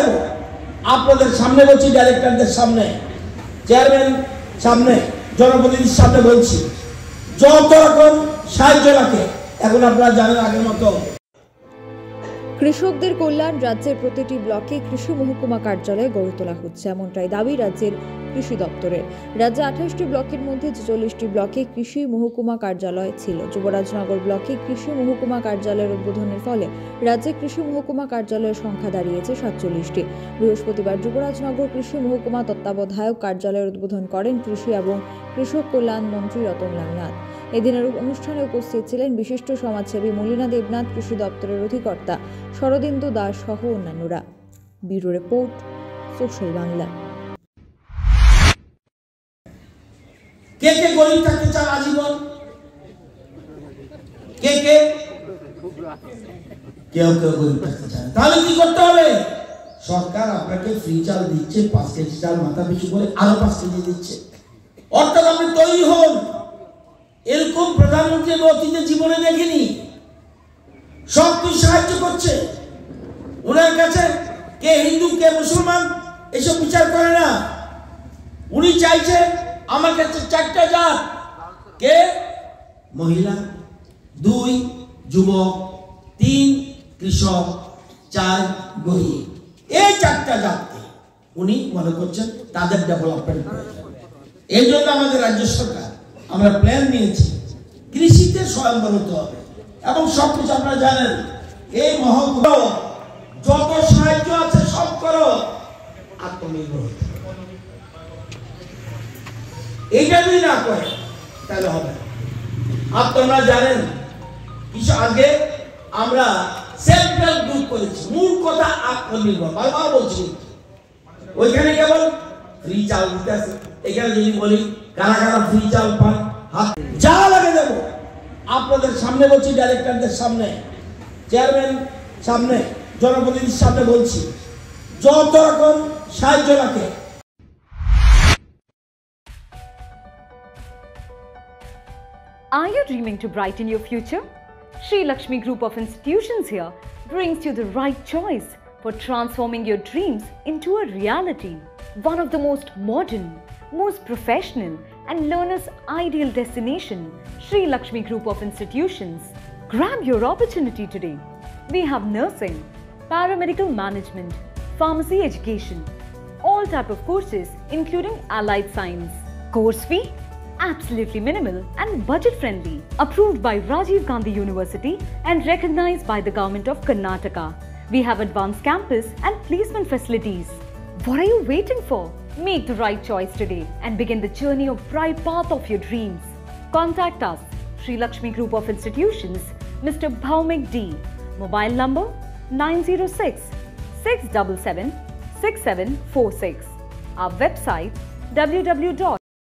দেব আপনাদের সামনে বলছি, ডাইরেক্টরদের সামনে, চেয়ারম্যান সামনে, জনপ্রতিনিধির সামনে বলছি, যত রকম সাহায্য লাগে এখন আপনারা জানেন আগের মতো। কৃষকদের কল্যাণ রাজ্যের প্রতিটি ব্লকে কৃষি মহকুমা কার্যালয় গড়ে তোলা হচ্ছে, এমনটাই দাবি রাজ্যের কৃষি দপ্তরের। রাজ্যে 28টি ব্লকের মধ্যে 44টি ব্লকে কৃষি মহকুমা কার্যালয় ছিল। যুবরাজনগর ব্লকে কৃষি মহকুমা কার্যালয়ের উদ্বোধনের ফলে রাজ্যে কৃষি মহকুমা কার্যালয়ের সংখ্যা দাঁড়িয়েছে 47টি। বৃহস্পতিবার যুবরাজনগর কৃষি মহকুমা তত্ত্বাবধায়ক কার্যালয়ের উদ্বোধন করেন কৃষি এবং কৃষক কল্যাণ মন্ত্রী রতনলাল নাথ। এদিনের অনুষ্ঠানে উপস্থিত ছিলেন বিশিষ্ট সমাজসেবী মলিনা দেবনাথ, কৃষি দপ্তরের অধিকর্তা শরদিন্দু দাস সহ অন্যান্যরা। Bureau report, social Bangla. কে কে গরিব থাকতে চান আজীবন? কে কে? কেউ কেউ গরিব থাকতে চান। তাহলে কি করতে হবে? সরকার আপনাকে ফ্রি চাল দিচ্ছে, 5 কেজি চাল মাথা পিছু করে আরো 5 কেজি দিচ্ছে। অর্থাৎ আপনি তৈরি হন। এরকম প্রধানমন্ত্রী অতীতে জীবনে দেখিনি। সব কিছু সাহায্য করছে। ওনার কাছে কে হিন্দু কে মুসলমান এসব বিচার করে না। উনি চাইছে আমার কাছে 4টা জাত, কে? মহিলা, 2 যুবক, 3 কৃষক, 4 গরিব। এই 4টা জাতকে উনি মনে করছেন তাদের ডেভেলপমেন্ট প্রয়োজন। এই জন্য আমাদের রাজ্য সরকার আমরা প্ল্যান নিয়েছি, কৃষিতে স্বয়ংবর হতে হবে এবং সবকিছু আপনারা জানেন। এই মহকুমা যত সাহায্য আছে সব করো, আত্মনির্ভর হতে হবে। এইটা যদি না করে তাহলে হবে না। আপনারা জানেন কিছু আগে আমরা সেলফ হেল্প গ্রুপ করেছি। মূল কথা আত্মনির্ভর, বারবার বলছি। ওইখানে কেবল ফ্রি চাল দিতে আছে। এখানে যদি বলি কারা কারা ফ্রি চাল পান, হাত যা লাগে দেবো। আপনাদের সামনে বলছি, ডাইরেক্টরদের সামনে, চেয়ারম্যান সামনে, জনপ্রতিনিধির সামনে বলছি, যত রকম সাহায্য লাগে। Are you dreaming to brighten your future? Sri Lakshmi Group of Institutions here brings you the right choice for transforming your dreams into a reality. One of the most modern, most professional and learners' ideal destination, Sri Lakshmi Group of Institutions. Grab your opportunity today. We have nursing, paramedical management, pharmacy education, all type of courses including allied science. Course fee? Absolutely minimal and budget friendly. Approved by Rajiv Gandhi University and recognized by the Government of Karnataka. We have advanced campus and placement facilities. What are you waiting for? Make the right choice today and begin the journey of bright path of your dreams. Contact us, Sri Lakshmi Group of Institutions, Mr. Bhaumik D. Mobile number 906 677 6746. Our website www